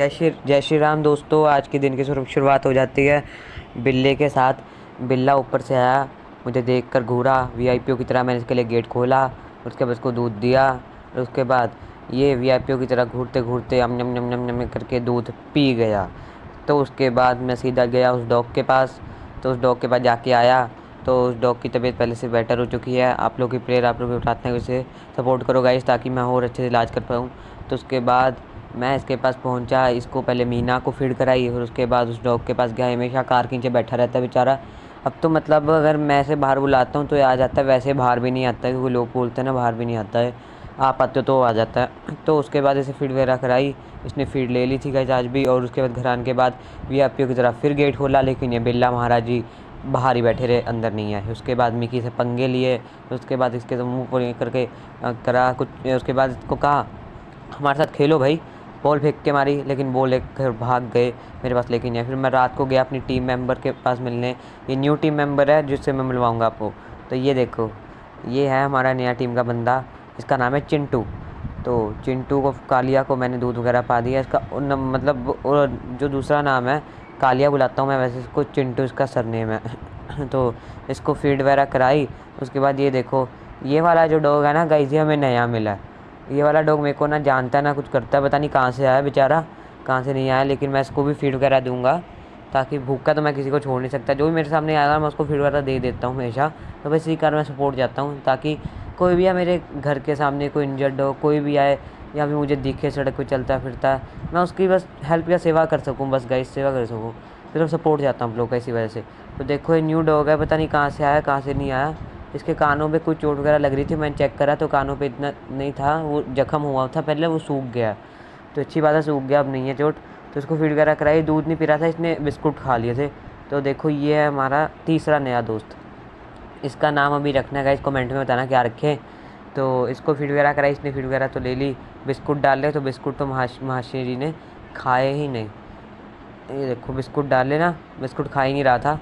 जय श्री राम दोस्तों। आज के दिन की शुरुआत हो जाती है बिल्ले के साथ। बिल्ला ऊपर से आया, मुझे देखकर घूरा वीआईपीओ की तरह। मैंने इसके लिए गेट खोला, उसके बाद उसको दूध दिया और उसके बाद ये वीआईपीओ की तरह घूरते घूरते अम नम नम नम नम करके दूध पी गया। तो उसके बाद मैं सीधा गया उस डॉग के पास। तो उस डॉग के पास जाके आया तो उस डॉग की तबीयत पहले से बेटर हो चुकी है। आप लोग की प्रेयर, आप लोग की प्रार्थना उसे सपोर्ट करो गाइस, ताकि मैं और अच्छे से इलाज कर पाऊँ। तो उसके बाद मैं इसके पास पहुंचा, इसको पहले मीना को फीड कराई और उसके बाद उस डॉग के पास गया। हमेशा कार के नीचे बैठा रहता है बेचारा। अब तो मतलब अगर मैं इसे बाहर बुलाता हूँ तो ये आ जाता है, वैसे बाहर भी नहीं आता है क्योंकि लोग बोलते हैं ना बाहर भी नहीं आता है। आप आते हो तो आ जाता है। तो उसके बाद इसे फीड वगैरह कराई, इसने फीड ले ली थी गाइस आज भी। और उसके बाद घर आने के बाद वीआईपीओ की तरफ फिर गेट खोला, लेकिन ये बिल्ला महाराज जी बाहर ही बैठे रहे, अंदर नहीं आए। उसके बाद मिकी से पंगे लिए, उसके बाद इसके तो मुँह पर करके करा कुछ। उसके बाद इसको कहा हमारे साथ खेलो भाई, बॉल फेंक के मारी, लेकिन बॉल लेकर भाग गए मेरे पास, लेकिन नहीं। फिर मैं रात को गया अपनी टीम मेंबर के पास मिलने। ये न्यू टीम मेंबर है जिससे मैं मिलवाऊंगा आपको। तो ये देखो, ये है हमारा नया टीम का बंदा, इसका नाम है चिंटू। तो चिंटू को, कालिया को मैंने दूध वगैरह पा दिया। इसका मतलब जो दूसरा नाम है कालिया बुलाता हूँ मैं, वैसे इसको चिंटू इसका सरनेम है। तो इसको फीड वगैरह कराई। उसके बाद ये देखो, ये वाला जो डॉग है ना गाइस, ये हमें नया मिला है। ये वाला डॉग मेरे को ना जानता ना कुछ करता है, पता नहीं कहाँ से आया बेचारा, कहाँ से नहीं आया। लेकिन मैं इसको भी फीड वगैरह दूंगा, ताकि भूखा तो मैं किसी को छोड़ नहीं सकता। जो भी मेरे सामने आएगा मैं उसको फीड वगैरह दे देता हूँ हमेशा। तो बस इसी कारण मैं सपोर्ट जाता हूँ, ताकि कोई भी है मेरे घर के सामने, कोई इंजर्ड हो, कोई भी आए या भी मुझे दिखे सड़क पर चलता फिरता है, मैं उसकी बस हेल्प या सेवा कर सकूँ, बस गाइस सेवा कर सकूँ। सिर्फ सपोर्ट जाता हूँ आप लोग का इसी वजह से। तो देखो ये न्यू डॉग है, पता नहीं कहाँ से आया कहाँ से नहीं आया। इसके कानों पे कुछ चोट वगैरह लग रही थी, मैंने चेक करा तो कानों पे इतना नहीं था, वो जख्म हुआ था पहले, वो सूख गया। तो अच्छी बात है, सूख गया, अब नहीं है चोट। तो इसको फीड वगैरह कराई, दूध नहीं पी रहा था, इसने बिस्कुट खा लिए थे। तो देखो ये है हमारा तीसरा नया दोस्त। इसका नाम अभी रखना है, इसको कमेंट में बताना क्या रखें। तो इसको फीड वगैरह कराई, इसने फीड वगैरह तो ले ली, बिस्कुट डाल रहे तो बिस्कुट तो महाशय जी ने खाए ही नहीं। ये देखो बिस्कुट डाल लेना, बिस्कुट खा ही नहीं रहा था।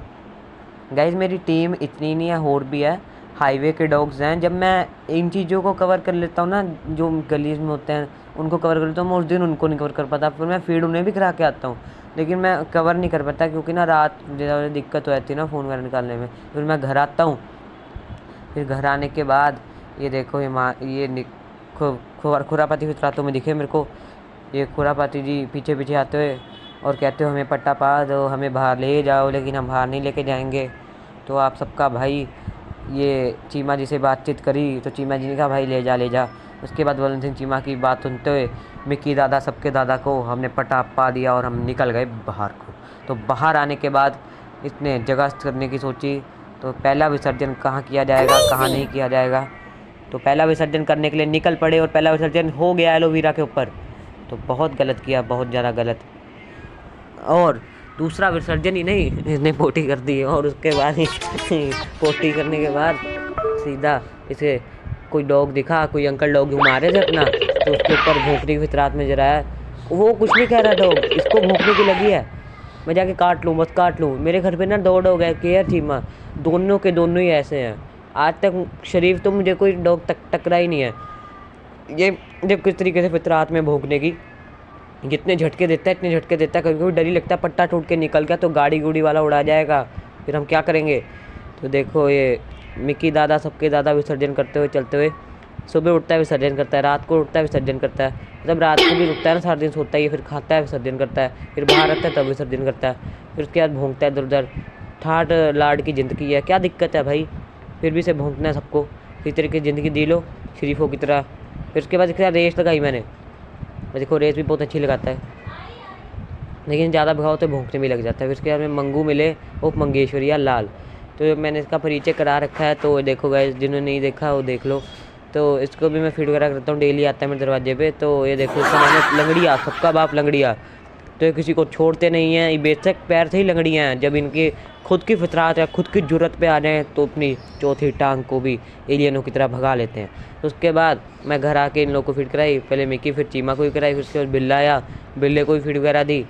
गाइज मेरी टीम इतनी नहीं है, और भी है, हाईवे के डॉग्स हैं। जब मैं इन चीज़ों को कवर कर लेता हूँ ना, जो गलीज में होते हैं उनको कवर कर लेता हूँ, मैं उस दिन उनको नहीं कवर कर पाता। फिर मैं फीड उन्हें भी करा के आता हूँ, लेकिन मैं कवर नहीं कर पाता क्योंकि ना रात ज़्यादा दिक्कत हो जाती है ना फ़ोन वगैरह निकालने में। फिर मैं घर आता हूँ, फिर घर आने के बाद ये देखो ये खुरापाती फितरातों में दिखे मेरे को। ये खुरापाती जी पीछे पीछे आते हुए और कहते हो हमें पट्टा पा दो, हमें बाहर ले जाओ, लेकिन हम बाहर नहीं लेके जाएंगे। तो आप सबका भाई ये चीमा जी से बातचीत करी, तो चीमा जी ने कहा भाई ले जा ले जा। उसके बाद बलवंत सिंह चीमा की बात सुनते हुए मिक्की दादा सबके दादा को हमने पटा पा दिया और हम निकल गए बाहर को। तो बाहर आने के बाद इसने जगह करने की सोची, तो पहला विसर्जन कहाँ किया जाएगा कहाँ नहीं किया जाएगा। तो पहला विसर्जन करने के लिए निकल पड़े और पहला विसर्जन हो गया एलोवेरा के ऊपर। तो बहुत गलत किया, बहुत ज़्यादा गलत। और दूसरा विसर्जन ही नहीं, इसने पोटी कर दी। और उसके बाद ही पोटी करने के बाद सीधा इसे कोई डॉग दिखा, कोई अंकल डॉग मारे थे अपना, तो उसके ऊपर भोंकने की फितरात में जरा है। वो कुछ नहीं कह रहा डॉग, इसको भोंकने की लगी है, मैं जाके काट लूँ, बस काट लूँ। मेरे घर पे ना 2 डॉग है, केयर चीमा, दोनों के दोनों ही ऐसे हैं। आज तक शरीफ तो मुझे कोई डॉग टकरा ही नहीं है। ये जब किस तरीके से फितरात में भोंकने की, जितने झटके देता है इतने झटके देता है, कभी कभी डर ही लगता है पट्टा टूट के निकल गया तो गाड़ी गुड़ी वाला उड़ा जाएगा, फिर हम क्या करेंगे। तो देखो ये मिक्की दादा सबके दादा विसर्जन करते हुए चलते हुए, सुबह उठता है विसर्जन करता है, रात को उठता है विसर्जन करता है, मतलब रात को भी रुकता है ना, सारा दिन सोता है, फिर खाता है विसर्जन करता है, फिर बाहर आता है तब विसर्जन करता है, फिर उसके बाद भोंकता है इधर उधर। ठाठ लाड की ज़िंदगी है, क्या दिक्कत है भाई, फिर भी से भोंकना है सबको। इसी तरीके की ज़िंदगी दी लो शरीफों की तरह। फिर उसके बाद इसके साथ रेस लगाई मैंने, देखो रेस भी बहुत अच्छी लगाता है, लेकिन ज़्यादा भगाओ तो भोंकने भी लग जाता है। फिर उसके बाद में मंगू मिले, उप मंगेश्वरिया लाल, तो मैंने इसका परिचय करा रखा है। तो देखो गाइस, जिन्होंने नहीं देखा वो देख लो। तो इसको भी मैं फीड वगैरह करता हूँ, डेली आता है मेरे दरवाजे पे। तो ये देखो इसका नाम है लंगड़िया, सबका बाप लंगड़िया। तो ये किसी को छोड़ते नहीं हैं, ये बेशक पैर से ही लंगड़ियाँ हैं, जब इनकी खुद की फितरात है, खुद की जुर्रत पे आ जाएँ तो अपनी चौथी टांग को भी एलियनों की तरह भगा लेते हैं। तो उसके बाद मैं घर आके इन लोगों को फीड कराई, पहले मिक्की फिर चीमा को भी कराई, फिर उसके बाद बिल्ला आया, बिल्ले को भी फीड वगैरह दी।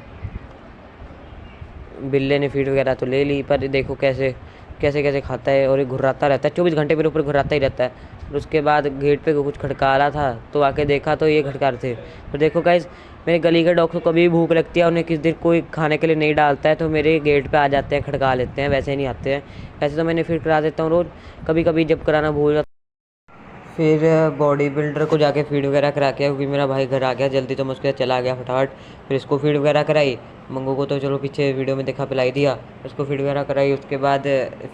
बिल्ले ने फीड वगैरह तो ले ली, पर देखो कैसे कैसे कैसे खाता है, और ये घुर्राता रहता है 24 घंटे मेरे ऊपर, घुर्राता ही रहता है। और उसके बाद गेट पे कुछ खड़का रहा था तो आके देखा तो ये खड़का रहे थे। तो देखो गाइस, मेरे गली के डॉग्स को कभी भी भूख लगती है, उन्हें किस दिन कोई खाने के लिए नहीं डालता है तो मेरे गेट पे आ जाते हैं, खड़का लेते हैं, वैसे नहीं आते हैं। वैसे तो मैंने फिर करा देता हूँ रोज़, कभी कभी जब कराना भूल जाता। फिर बॉडी बिल्डर को जाके फीड वगैरह करा के, क्योंकि मेरा भाई घर आ गया जल्दी तो मैं उसके साथ चला गया फटाफट। फिर इसको फीड वगैरह कराई। मंगू को तो चलो पीछे वीडियो में देखा पिलाई दिया, उसको फीड वगैरह कराई। उसके बाद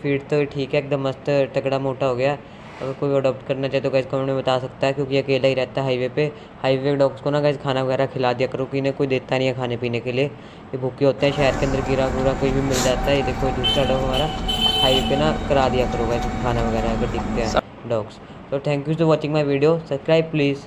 फीड तो ठीक है, एकदम मस्त तगड़ा मोटा हो गया। अगर कोई अडॉप्ट करना चाहे तो गाइस कमेंट में बता सकता है, क्योंकि अकेला ही रहता है हाईवे पे। हाईवे डॉग्स को ना गाइस खाना वगैरह खिला दिया करो, कि इन्हें कोई देता नहीं है खाने पीने के लिए, ये भूखे होते हैं। शहर के अंदर कीड़ा कूड़ा कोई भी मिल जाता है। ये देखो दूसरा डॉग हमारा हाईवे पे ना करा दिया करो गाइस खाना वगैरह अगर दिखते हैं dogs. So thank you for watching my video. Subscribe please.